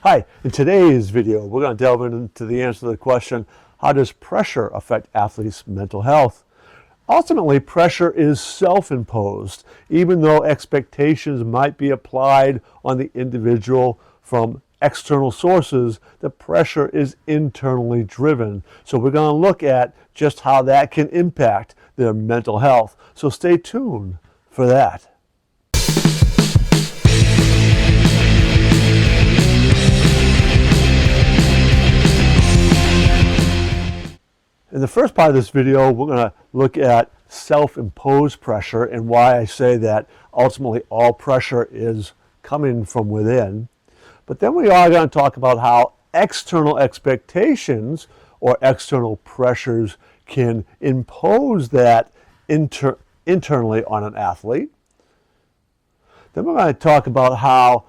Hi, in today's video, we're going to delve into the answer to the question, how does pressure affect athletes' mental health? Ultimately, pressure is self-imposed, even though expectations might be applied on the individual from external sources. The pressure is internally driven. So we're going to look at just how that can impact their mental health. So stay tuned for that. In the first part of this video, we're going to look at self-imposed pressure and why I say that ultimately all pressure is coming from within. But then we are going to talk about how external expectations or external pressures can impose that internally on an athlete. Then we're going to talk about how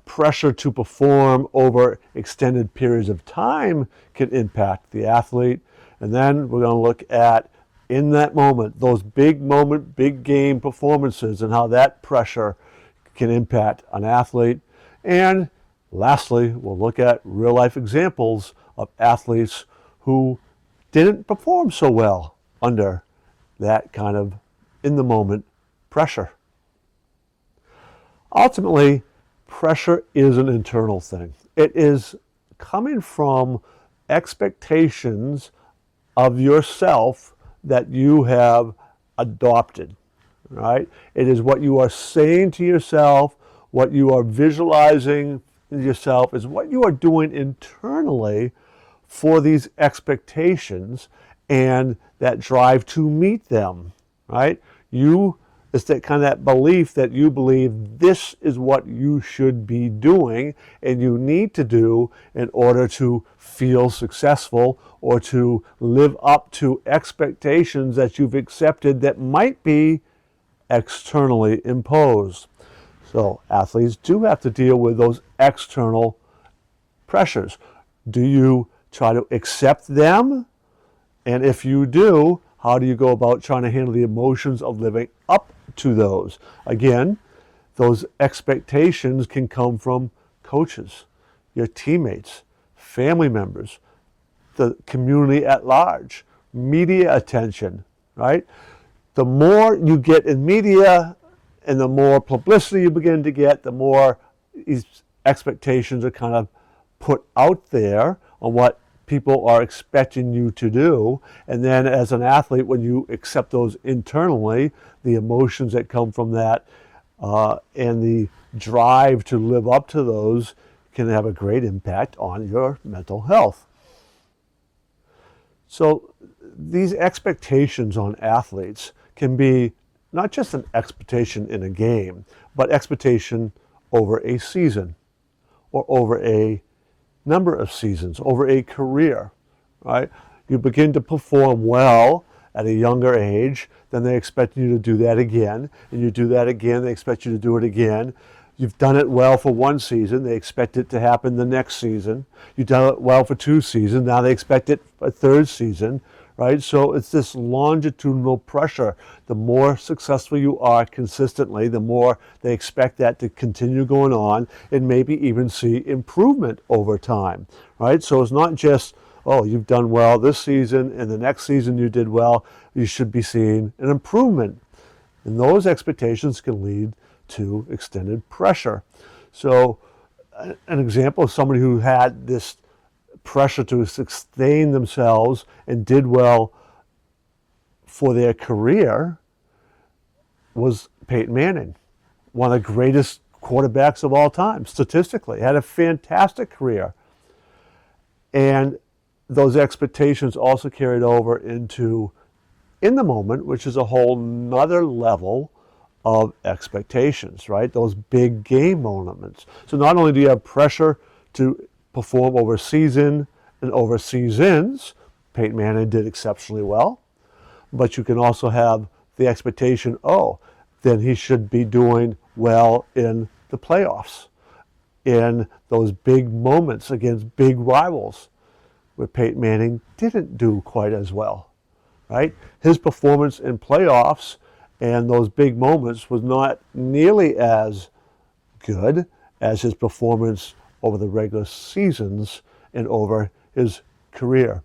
pressure to perform over extended periods of time can impact the athlete. And then we're going to look at, in that moment, those big moment, big game performances and how that pressure can impact an athlete. And lastly, we'll look at real life examples of athletes who didn't perform so well under that kind of in the moment pressure. Ultimately, pressure is an internal thing. It is coming from expectations of yourself that you have adopted, right? It is what you are saying to yourself, what you are visualizing yourself, is what you are doing internally for these expectations and that drive to meet them, right? It's that kind of that belief that you believe this is what you should be doing and you need to do in order to feel successful or to live up to expectations that you've accepted that might be externally imposed. So athletes do have to deal with those external pressures. Do you try to accept them? And if you do, how do you go about trying to handle the emotions of living up to those? Again, those expectations can come from coaches, your teammates, family members, the community at large, media attention, right? The more you get in media and the more publicity you begin to get, the more these expectations are kind of put out there on what people are expecting you to do. And then as an athlete, when you accept those internally, the emotions that come from that and the drive to live up to those can have a great impact on your mental health. So these expectations on athletes can be not just an expectation in a game, but expectation over a season or over a number of seasons, over a career, right? You begin to perform well at a younger age, then they expect you to do that again, and you do that again, they expect you to do it again. You've done it well for one season, they expect it to happen the next season. You've done it well for 2 seasons, now they expect it a 3rd season, right? So it's this longitudinal pressure. The more successful you are consistently, the more they expect that to continue going on and maybe even see improvement over time, right? So it's not just, oh, you've done well this season and the next season you did well, you should be seeing an improvement. And those expectations can lead to extended pressure. So an example of somebody who had this pressure to sustain themselves and did well for their career was Peyton Manning, one of the greatest quarterbacks of all time, statistically, had a fantastic career. And those expectations also carried over into in the moment, which is a whole nother level of expectations, right? Those big game moments. So not only do you have pressure to perform over season and over seasons, Peyton Manning did exceptionally well, but you can also have the expectation, oh, then he should be doing well in the playoffs, in those big moments against big rivals, where Peyton Manning didn't do quite as well, right? His performance in playoffs and those big moments was not nearly as good as his performance over the regular seasons and over his career.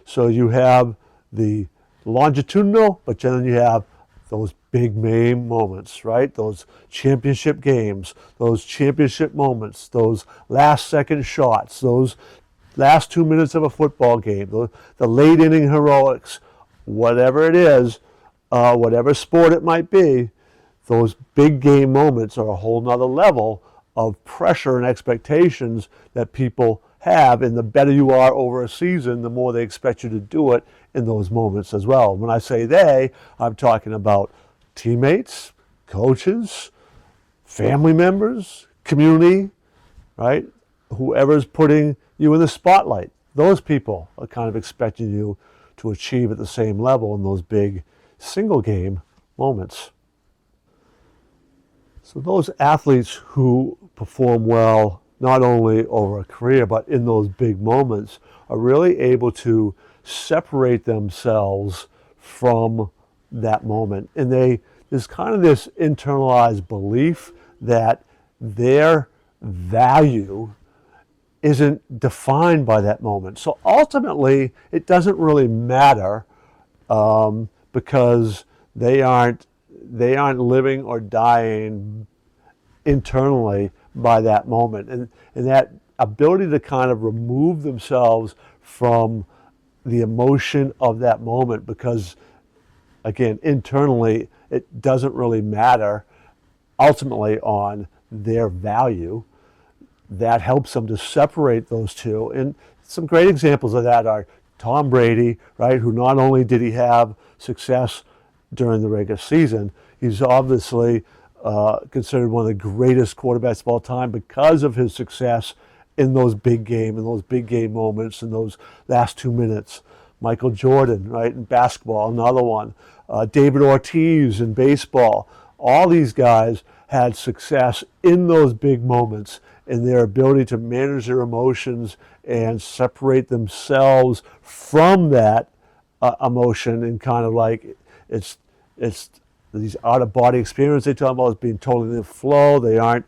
So you have the longitudinal, but then you have those big name moments, right? Those championship games, those championship moments, those last second shots, those last 2 minutes of a football game, the late inning heroics, whatever it is, whatever sport it might be, those big game moments are a whole nother level of pressure and expectations that people have. And the better you are over a season, the more they expect you to do it in those moments as well. When I say they, I'm talking about teammates, coaches, family members, community, right? Whoever's putting you in the spotlight, those people are kind of expecting you to achieve at the same level in those big single game moments. So those athletes who perform well, not only over a career, but in those big moments, are really able to separate themselves from that moment. And there's kind of this internalized belief that their value isn't defined by that moment. So ultimately, it doesn't really matter because they aren't living or dying internally by that moment. And that ability to kind of remove themselves from the emotion of that moment, because again, internally, it doesn't really matter ultimately on their value. That helps them to separate those two. And some great examples of that are Tom Brady, right, who not only did he have success during the regular season, he's obviously considered one of the greatest quarterbacks of all time because of his success in those big game moments, in those last 2 minutes. Michael Jordan, right, in basketball, another one. David Ortiz in baseball. All these guys had success in those big moments, in their ability to manage their emotions and separate themselves from that emotion, and kind of like it's these out-of-body experiences they talk about as being totally in the flow. They aren't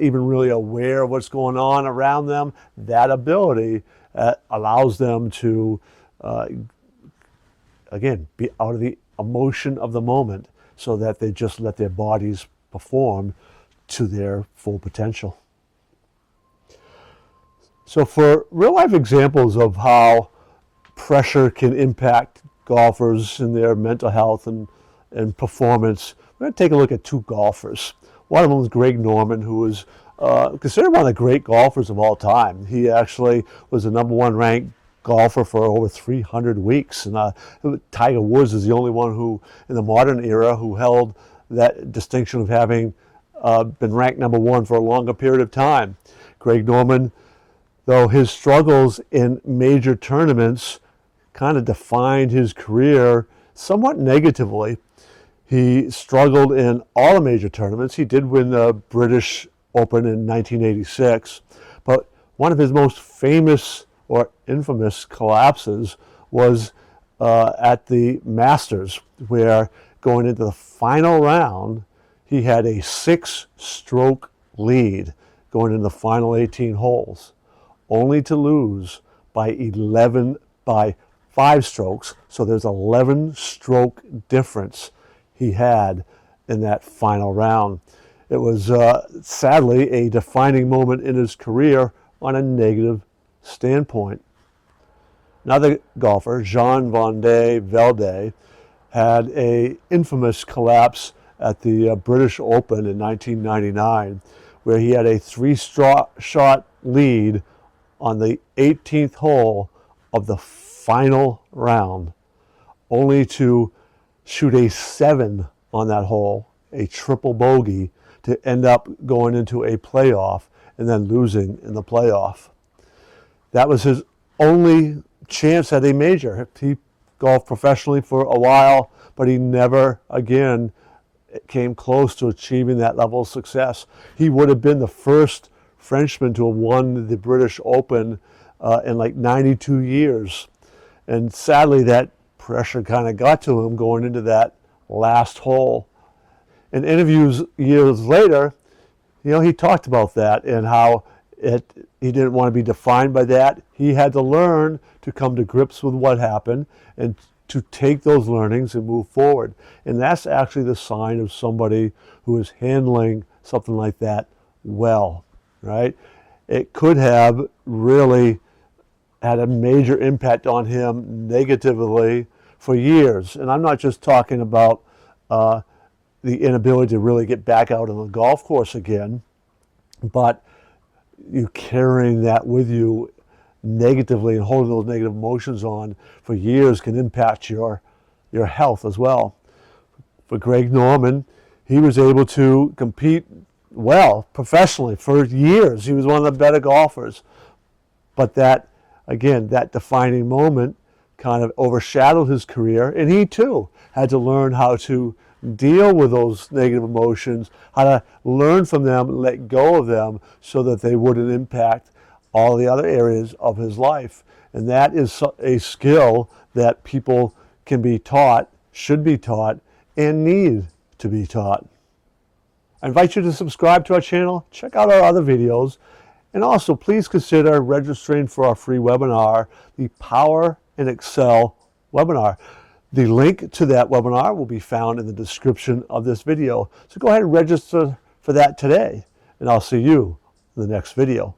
even really aware of what's going on around them. That ability allows them to, again, be out of the emotion of the moment, so that they just let their bodies perform to their full potential. So for real-life examples of how pressure can impact golfers and their mental health and performance, we're going to take a look at two golfers. One of them was Greg Norman, who was considered one of the great golfers of all time. He actually was the number one ranked golfer for over 300 weeks. And Tiger Woods is the only one who, in the modern era, who held that distinction of having been ranked number one for a longer period of time. Greg Norman, though his struggles in major tournaments kind of defined his career somewhat negatively. He struggled in all the major tournaments. He did win the British Open in 1986, but one of his most famous or infamous collapses was at the Masters, where going into the final round, he had a 6-stroke lead going into the final 18 holes, only to lose by 5 strokes. So there's 11-stroke difference he had in that final round. It was sadly a defining moment in his career on a negative standpoint. Another golfer, Jean Velde, had an infamous collapse at the British Open in 1999, where he had a 3-shot lead on the 18th hole of the final round, only to shoot a 7 on that hole, a triple bogey, to end up going into a playoff and then losing in the playoff. That was his only chance at a major. He golfed professionally for a while, but he never again came close to achieving that level of success. He would have been the first Frenchman to have won the British Open in like 92 years. And sadly, that pressure kind of got to him going into that last hole. In interviews years later, he talked about that and how He didn't want to be defined by that. He had to learn to come to grips with what happened and to take those learnings and move forward. And that's actually the sign of somebody who is handling something like that well, right? It could have really had a major impact on him negatively for years. And I'm not just talking about the inability to really get back out on the golf course again, but you carrying that with you negatively and holding those negative emotions on for years can impact your health as well. For Greg Norman, he was able to compete well professionally for years. He was one of the better golfers. But that, again, that defining moment kind of overshadowed his career, and he too had to learn how to deal with those negative emotions, how to learn from them, let go of them so that they wouldn't impact all the other areas of his life. And that is a skill that people can be taught, should be taught, and need to be taught. I invite you to subscribe to our channel, check out our other videos, and also please consider registering for our free webinar, the Power and Excel webinar. The link to that webinar will be found in the description of this video. So go ahead and register for that today, and I'll see you in the next video.